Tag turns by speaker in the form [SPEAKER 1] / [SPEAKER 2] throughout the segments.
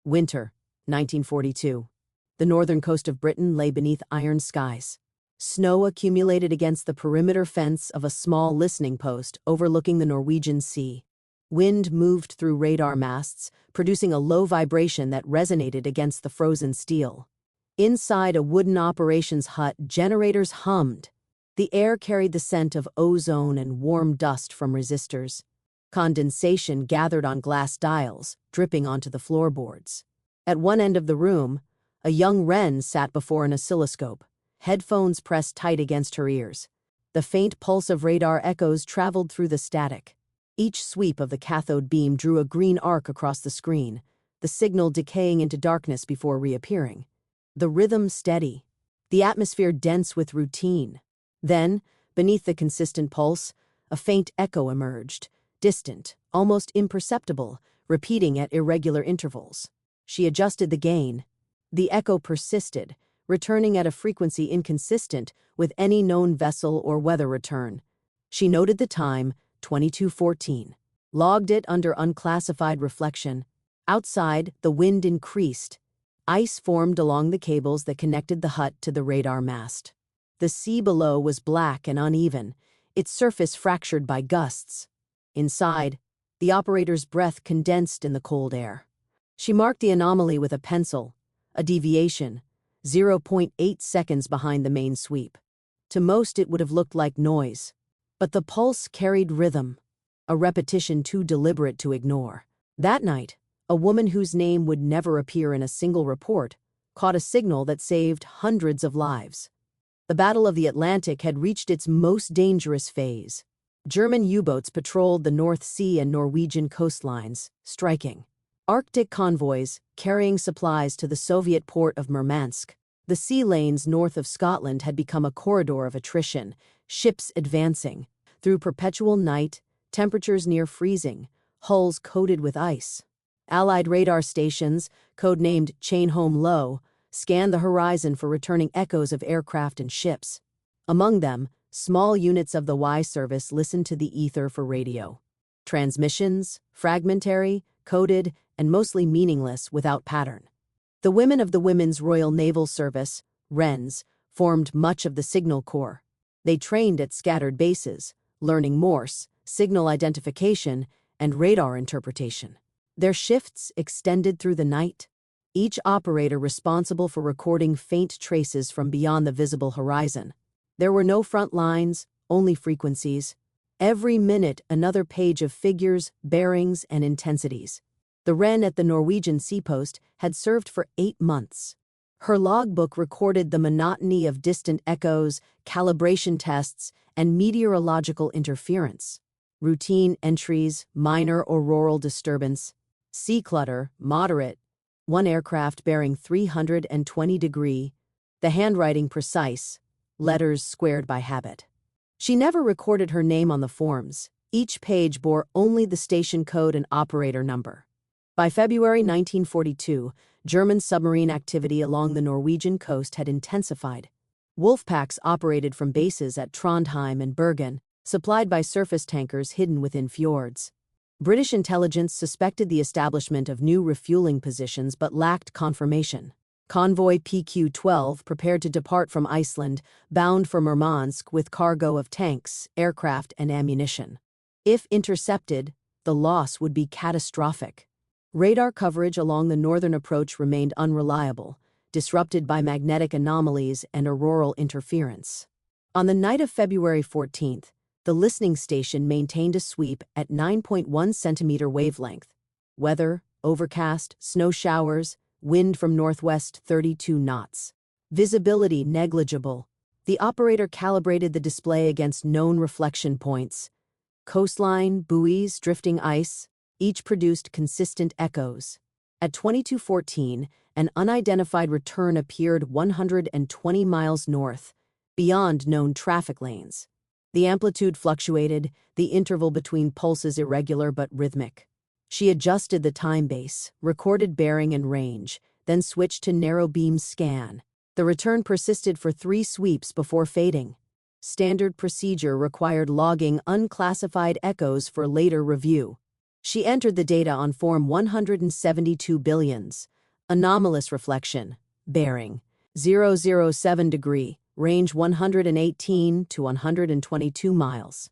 [SPEAKER 1] Winter, 1942. The northern coast of Britain lay beneath iron skies. Snow accumulated against the perimeter fence of a small listening post overlooking the Norwegian Sea. Wind moved through radar masts, producing a low vibration that resonated against the frozen steel. Inside a wooden operations hut, generators hummed. The air carried the scent of ozone and warm dust from resistors. Condensation gathered on glass dials, dripping onto the floorboards. At one end of the room, a young wren sat before an oscilloscope, headphones pressed tight against her ears. The faint pulse of radar echoes traveled through the static. Each sweep of the cathode beam drew a green arc across the screen, the signal decaying into darkness before reappearing. The rhythm steady, the atmosphere dense with routine. Then, beneath the consistent pulse, a faint echo emerged, distant, almost imperceptible, repeating at irregular intervals. She adjusted the gain. The echo persisted, returning at a frequency inconsistent with any known vessel or weather return. She noted the time, 22:14, logged it under unclassified reflection. Outside, the wind increased. Ice formed along the cables that connected the hut to the radar mast. The sea below was black and uneven, its surface fractured by gusts. Inside, the operator's breath condensed in the cold air. She marked the anomaly with a pencil, a deviation, 0.8 seconds behind the main sweep. To most it would have looked like noise. But the pulse carried rhythm, a repetition too deliberate to ignore. That night, a woman whose name would never appear in a single report caught a signal that saved hundreds of lives. The Battle of the Atlantic had reached its most dangerous phase. German U-boats patrolled the North Sea and Norwegian coastlines, striking. Arctic convoys, carrying supplies to the Soviet port of Murmansk. The sea lanes north of Scotland had become a corridor of attrition, ships advancing. Through perpetual night, temperatures near freezing, hulls coated with ice. Allied radar stations, codenamed Chain Home Low, scanned the horizon for returning echoes of aircraft and ships. Among them, small units of the WWII service listened to the ether for radio. Transmissions, fragmentary, coded, and mostly meaningless without pattern. The women of the Women's Royal Naval Service, WRENs, formed much of the signal corps. They trained at scattered bases, learning Morse, signal identification, and radar interpretation. Their shifts extended through the night, each operator responsible for recording faint traces from beyond the visible horizon. There were no front lines, only frequencies. Every minute, another page of figures, bearings, and intensities. The wren at the Norwegian Sea post had served for 8 months. Her logbook recorded the monotony of distant echoes, calibration tests, and meteorological interference. Routine entries, minor auroral disturbance. Sea clutter, moderate. One aircraft bearing 320 degrees. The handwriting precise, letters squared by habit. She never recorded her name on the forms. Each page bore only the station code and operator number. By February 1942, German submarine activity along the Norwegian coast had intensified. Wolfpacks operated from bases at Trondheim and Bergen, supplied by surface tankers hidden within fjords. British intelligence suspected the establishment of new refueling positions but lacked confirmation. Convoy PQ-12 prepared to depart from Iceland, bound for Murmansk with cargo of tanks, aircraft, and ammunition. If intercepted, the loss would be catastrophic. Radar coverage along the northern approach remained unreliable, disrupted by magnetic anomalies and auroral interference. On the night of February 14th, the listening station maintained a sweep at 9.1 centimeter wavelength. Weather, overcast, snow showers, wind from northwest 32 knots. Visibility negligible. The operator calibrated the display against known reflection points. Coastline, buoys, drifting ice, each produced consistent echoes. At 22:14, an unidentified return appeared 120 miles north, beyond known traffic lanes. The amplitude fluctuated, the interval between pulses irregular but rhythmic. She adjusted the time base, recorded bearing and range, then switched to narrow beam scan. The return persisted for 3 sweeps before fading. Standard procedure required logging unclassified echoes for later review. She entered the data on Form 172 billions, Anomalous reflection. Bearing. 007 degree. Range 118 to 122 miles.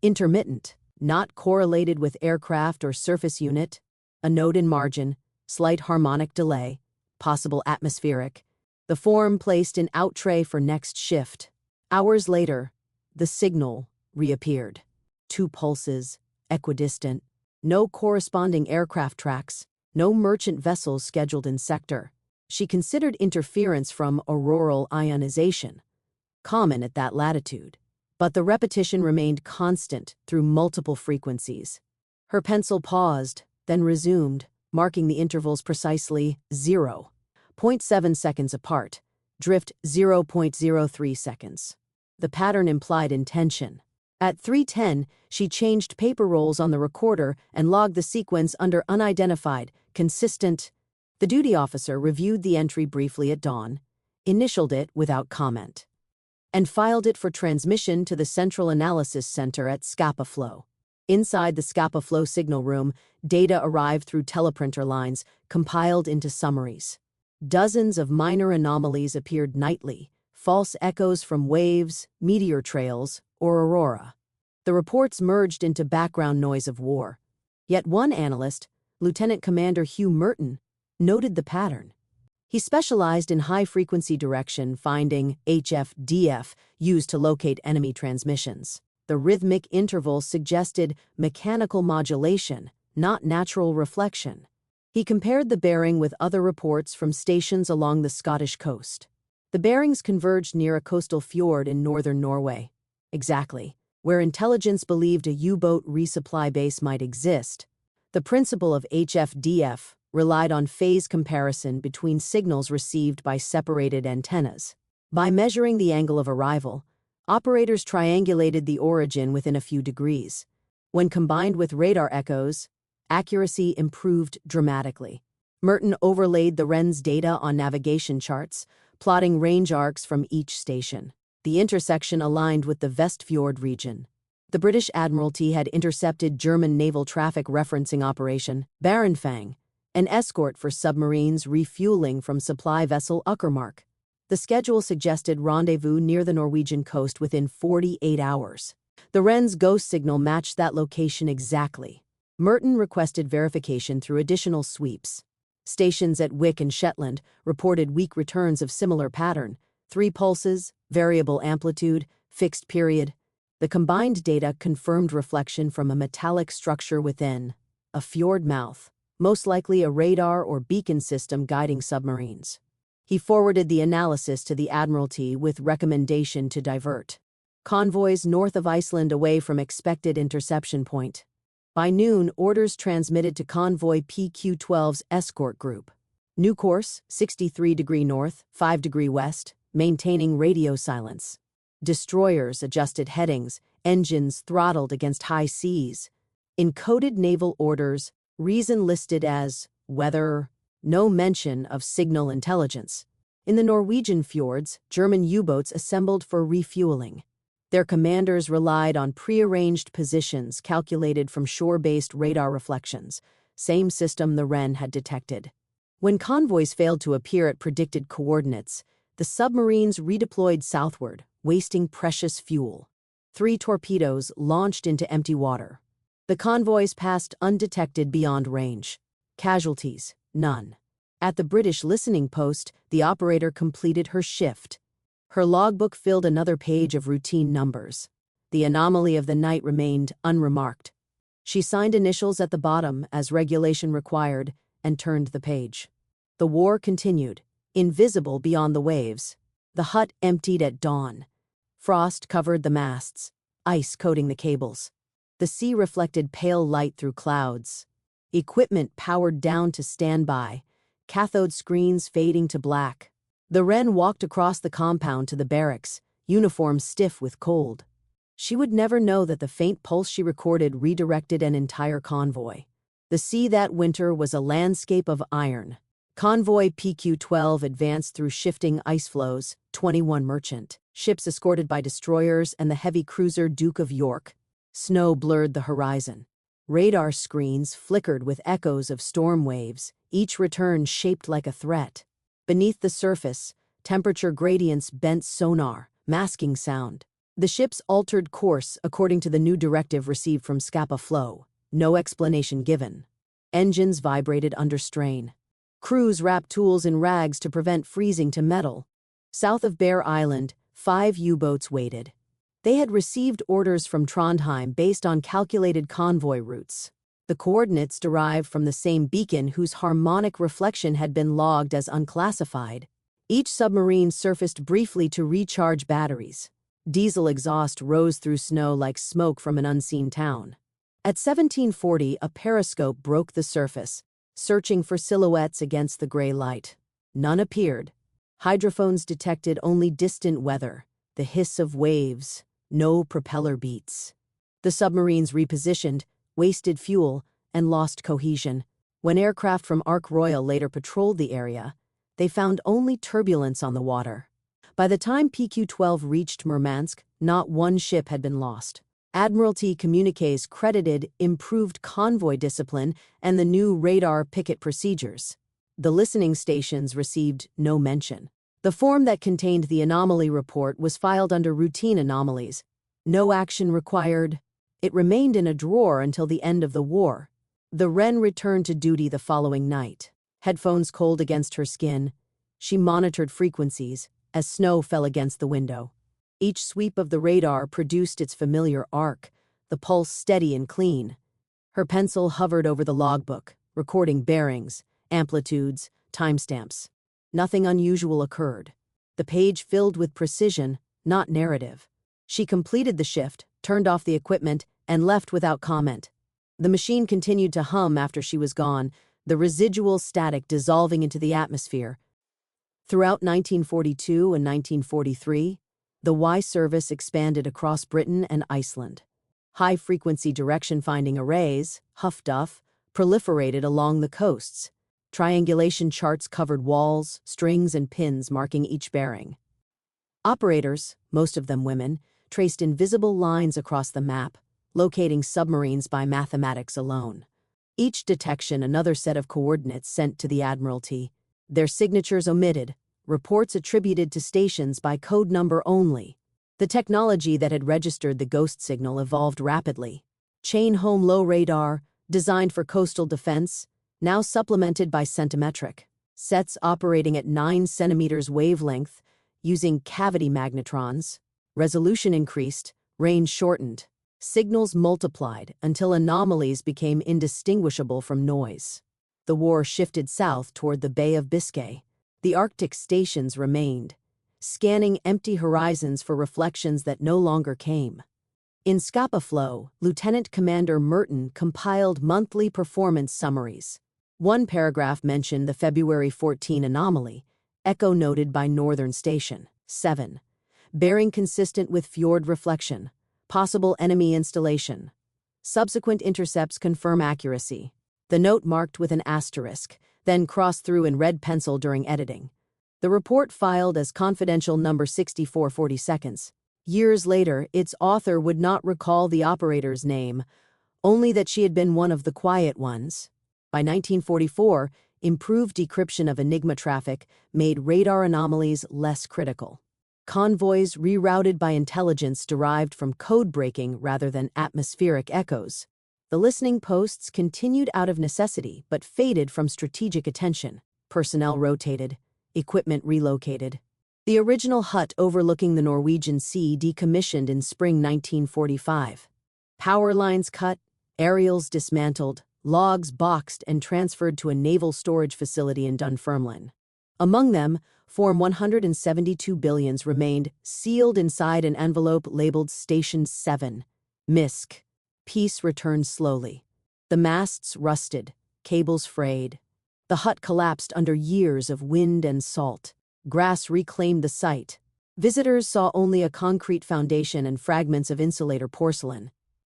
[SPEAKER 1] Intermittent. Not correlated with aircraft or surface unit. A node in margin. Slight harmonic delay. Possible atmospheric. The form placed in out tray for next shift. Hours later, the signal reappeared. 2 pulses, equidistant. No corresponding aircraft tracks. No merchant vessels scheduled in sector. She considered interference from auroral ionization, common at that latitude. But the repetition remained constant through multiple frequencies. Her pencil paused, then resumed, marking the intervals precisely 0.7 seconds apart, drift 0.03 seconds. The pattern implied intention. At 3:10, she changed paper rolls on the recorder and logged the sequence under unidentified, consistent. The duty officer reviewed the entry briefly at dawn, initialed it without comment, and filed it for transmission to the Central Analysis Center at Scapa Flow. Inside the Scapa Flow signal room, data arrived through teleprinter lines, compiled into summaries. Dozens of minor anomalies appeared nightly, false echoes from waves, meteor trails, or aurora. The reports merged into background noise of war. Yet one analyst, Lieutenant Commander Hugh Merton, noted the pattern. He specialized in high-frequency direction finding HFDF used to locate enemy transmissions. The rhythmic intervals suggested mechanical modulation, not natural reflection. He compared the bearing with other reports from stations along the Scottish coast. The bearings converged near a coastal fjord in northern Norway. Exactly, where intelligence believed a U-boat resupply base might exist. The principle of HFDF relied on phase comparison between signals received by separated antennas. By measuring the angle of arrival, operators triangulated the origin within a few degrees. When combined with radar echoes, accuracy improved dramatically. Merton overlaid the REN's data on navigation charts, plotting range arcs from each station. The intersection aligned with the Vestfjord region. The British Admiralty had intercepted German naval traffic referencing Operation Barenfang, an escort for submarines refueling from supply vessel Uckermark. The schedule suggested rendezvous near the Norwegian coast within 48 hours. The REN's ghost signal matched that location exactly. Merton requested verification through additional sweeps. Stations at Wick and Shetland reported weak returns of similar pattern: 3 pulses, variable amplitude, fixed period. The combined data confirmed reflection from a metallic structure within a fjord mouth, most likely a radar or beacon system guiding submarines. He forwarded the analysis to the Admiralty with recommendation to divert convoys north of Iceland away from expected interception point. By noon, orders transmitted to convoy PQ-12's escort group. New course, 63 degree north, 5 degree west, maintaining radio silence. Destroyers adjusted headings, engines throttled against high seas. Encoded naval orders, reason listed as weather, no mention of signal intelligence. In the Norwegian fjords, German U-boats assembled for refueling. Their commanders relied on prearranged positions calculated from shore-based radar reflections, same system the REN had detected. When convoys failed to appear at predicted coordinates, the submarines redeployed southward, wasting precious fuel. 3 torpedoes launched into empty water. The convoys passed undetected beyond range. Casualties, none. At the British listening post, the operator completed her shift. Her logbook filled another page of routine numbers. The anomaly of the night remained unremarked. She signed initials at the bottom, as regulation required, and turned the page. The war continued, invisible beyond the waves. The hut emptied at dawn. Frost covered the masts, ice coating the cables. The sea reflected pale light through clouds. Equipment powered down to standby, cathode screens fading to black. The REN walked across the compound to the barracks, uniform stiff with cold. She would never know that the faint pulse she recorded redirected an entire convoy. The sea that winter was a landscape of iron. Convoy PQ-12 advanced through shifting ice floes, 21 merchant ships escorted by destroyers and the heavy cruiser Duke of York. Snow blurred the horizon. Radar screens flickered with echoes of storm waves, each return shaped like a threat. Beneath the surface, temperature gradients bent sonar, masking sound. The ships altered course according to the new directive received from Scapa Flow. No explanation given. Engines vibrated under strain. Crews wrapped tools in rags to prevent freezing to metal. South of Bear Island, 5 U-boats waited. They had received orders from Trondheim based on calculated convoy routes. The coordinates derived from the same beacon whose harmonic reflection had been logged as unclassified. Each submarine surfaced briefly to recharge batteries. Diesel exhaust rose through snow like smoke from an unseen town. At 1740, a periscope broke the surface, searching for silhouettes against the gray light. None appeared. Hydrophones detected only distant weather, the hiss of waves, no propeller beats. The submarines repositioned, wasted fuel, and lost cohesion. When aircraft from Ark Royal later patrolled the area, they found only turbulence on the water. By the time PQ-12 reached Murmansk, not one ship had been lost. Admiralty communiques credited improved convoy discipline and the new radar picket procedures. The listening stations received no mention. The form that contained the anomaly report was filed under routine anomalies. No action required. It remained in a drawer until the end of the war. The Wren returned to duty the following night. Headphones cold against her skin, she monitored frequencies as snow fell against the window. Each sweep of the radar produced its familiar arc, the pulse steady and clean. Her pencil hovered over the logbook, recording bearings, amplitudes, timestamps. Nothing unusual occurred. The page filled with precision, not narrative. She completed the shift, turned off the equipment, and left without comment. The machine continued to hum after she was gone, the residual static dissolving into the atmosphere. Throughout 1942 and 1943, the WWII service expanded across Britain and Iceland. High-frequency direction-finding arrays, HUF-DUF, proliferated along the coasts. Triangulation charts covered walls, strings, and pins marking each bearing. Operators, most of them women, traced invisible lines across the map, locating submarines by mathematics alone. Each detection another set of coordinates sent to the Admiralty, their signatures omitted, reports attributed to stations by code number only. The technology that had registered the ghost signal evolved rapidly. Chain-home low radar, designed for coastal defense, now supplemented by centimetric sets operating at 9 centimeters wavelength, using cavity magnetrons. Resolution increased, range shortened. Signals multiplied until anomalies became indistinguishable from noise. The war shifted south toward the Bay of Biscay. The Arctic stations remained, scanning empty horizons for reflections that no longer came. In Scapa Flow, Lieutenant Commander Merton compiled monthly performance summaries. One paragraph mentioned the February 14 anomaly, echo noted by Northern Station. 7. Bearing consistent with fjord reflection. Possible enemy installation. Subsequent intercepts confirm accuracy. The note marked with an asterisk, then crossed through in red pencil during editing. The report filed as confidential number 6440 Years later, its author would not recall the operator's name, only that she had been one of the quiet ones. By 1944, improved decryption of Enigma traffic made radar anomalies less critical. Convoys rerouted by intelligence derived from code breaking rather than atmospheric echoes. The listening posts continued out of necessity but faded from strategic attention. Personnel rotated, equipment relocated. The original hut overlooking the Norwegian Sea decommissioned in spring 1945. Power lines cut, aerials dismantled, logs boxed and transferred to a naval storage facility in Dunfermline. Among them, Form 172 billions remained sealed inside an envelope labeled Station 7. MISC. Peace returned slowly. The masts rusted, cables frayed. The hut collapsed under years of wind and salt. Grass reclaimed the site. Visitors saw only a concrete foundation and fragments of insulator porcelain.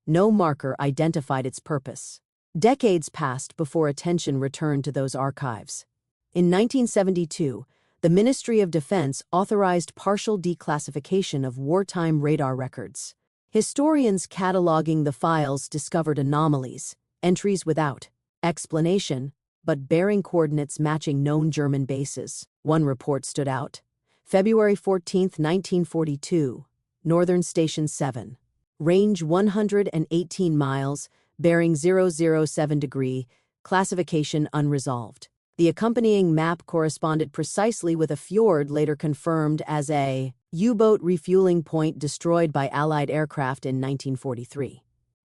[SPEAKER 1] No marker identified its purpose. Decades passed before attention returned to those archives. In 1972, the Ministry of Defense authorized partial declassification of wartime radar records. Historians cataloging the files discovered anomalies, Entries without explanation, but bearing coordinates matching known German bases. One report stood out. February 14, 1942, Northern Station 7. Range 118 miles, bearing 007 degree, classification unresolved. The accompanying map corresponded precisely with a fjord later confirmed as a U-boat refueling point destroyed by Allied aircraft in 1943.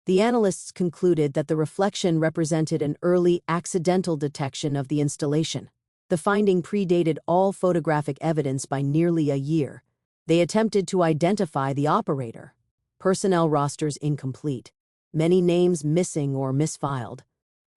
[SPEAKER 1] The analysts concluded that the reflection represented an early accidental detection of the installation. The finding predated all photographic evidence by nearly a year. They attempted to identify the operator. Personnel rosters incomplete. Many names missing or misfiled.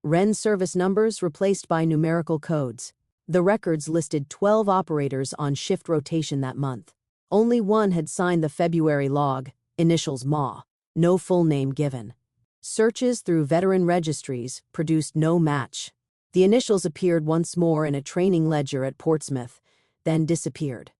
[SPEAKER 1] REN service numbers replaced by numerical codes. The records listed 12 operators on shift rotation that month. Only one had signed the February log, initials MA. No full name given. Searches through veteran registries produced no match. The initials appeared once more in a training ledger at Portsmouth, then disappeared.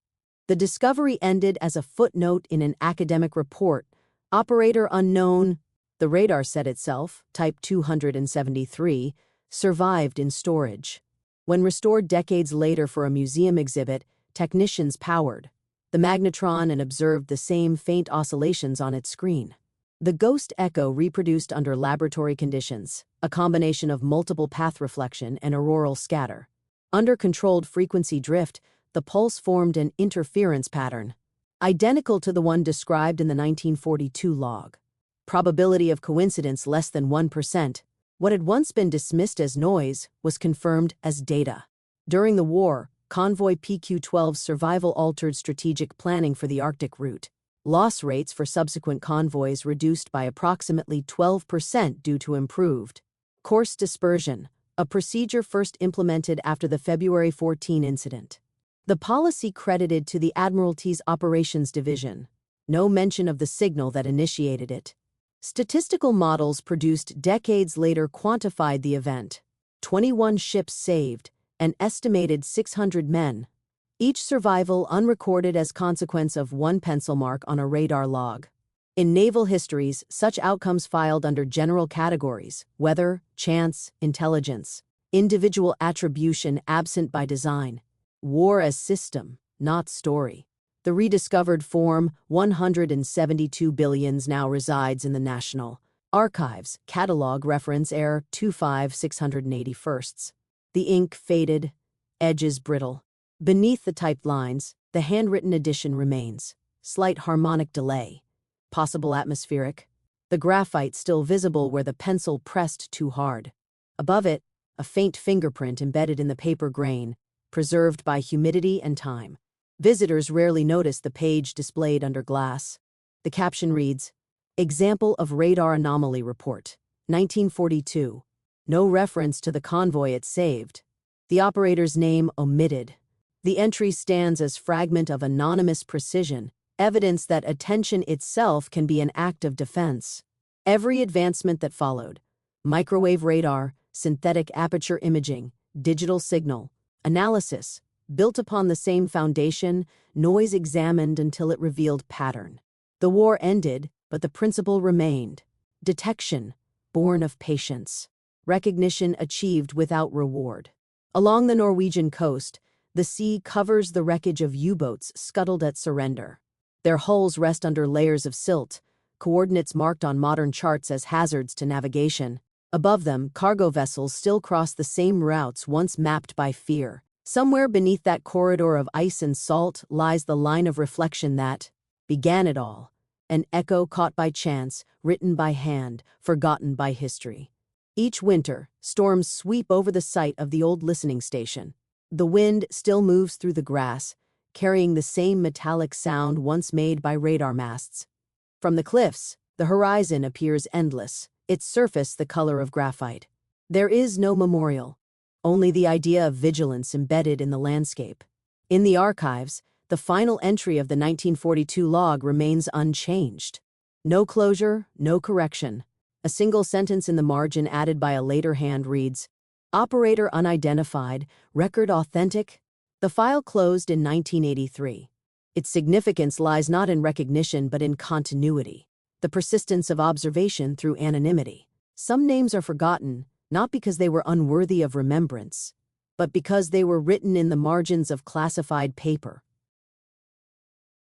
[SPEAKER 1] The discovery ended as a footnote in an academic report. Operator unknown. The radar set itself, Type 273, survived in storage. When restored decades later for a museum exhibit, technicians powered the magnetron and observed the same faint oscillations on its screen. The ghost echo reproduced under laboratory conditions, a combination of multiple path reflection and auroral scatter. Under controlled frequency drift, the pulse formed an interference pattern, identical to the one described in the 1942 log. Probability of coincidence less than 1%. What had once been dismissed as noise was confirmed as data. During the war, Convoy PQ-12's survival altered strategic planning for the Arctic route. Loss rates for subsequent convoys reduced by approximately 12% due to improved course dispersion, a procedure first implemented after the February 14 incident. The policy credited to the Admiralty's Operations Division. No mention of the signal that initiated it. Statistical models produced decades later quantified the event. 21 ships saved, an estimated 600 men. Each survival unrecorded as consequence of one pencil mark on a radar log. In naval histories, such outcomes filed under general categories: weather, chance, intelligence, individual attribution absent by design, war as system, not story. The rediscovered form 172 billions now resides in the National Archives, catalog reference Air 25681. The ink faded, edges brittle. Beneath the typed lines, the handwritten edition remains. Slight harmonic delay. Possible atmospheric. The graphite still visible where the pencil pressed too hard. Above it, a faint fingerprint embedded in the paper grain, preserved by humidity and time. Visitors rarely notice the page displayed under glass. The caption reads, Example of Radar Anomaly Report, 1942. No reference to the convoy it saved. The operator's name omitted. The entry stands as fragment of anonymous precision, evidence that attention itself can be an act of defense. Every advancement that followed, microwave radar, synthetic aperture imaging, digital signal, analysis, built upon the same foundation, noise examined until it revealed pattern. The war ended, but the principle remained. Detection, born of patience. Recognition achieved without reward. Along the Norwegian coast, the sea covers the wreckage of U-boats scuttled at surrender. Their hulls rest under layers of silt, coordinates marked on modern charts as hazards to navigation. Above them, cargo vessels still cross the same routes once mapped by fear. Somewhere beneath that corridor of ice and salt lies the line of reflection that began it all, an echo caught by chance, written by hand, forgotten by history. Each winter, storms sweep over the site of the old listening station. The wind still moves through the grass, carrying the same metallic sound once made by radar masts. From the cliffs, the horizon appears endless, its surface the color of graphite. There is no memorial. Only the idea of vigilance embedded in the landscape. In the archives, the final entry of the 1942 log remains unchanged. No closure, no correction. A single sentence in the margin added by a later hand reads, Operator unidentified, record authentic. The file closed in 1983. Its significance lies not in recognition but in continuity, the persistence of observation through anonymity. Some names are forgotten, not because they were unworthy of remembrance, but because they were written in the margins of classified paper.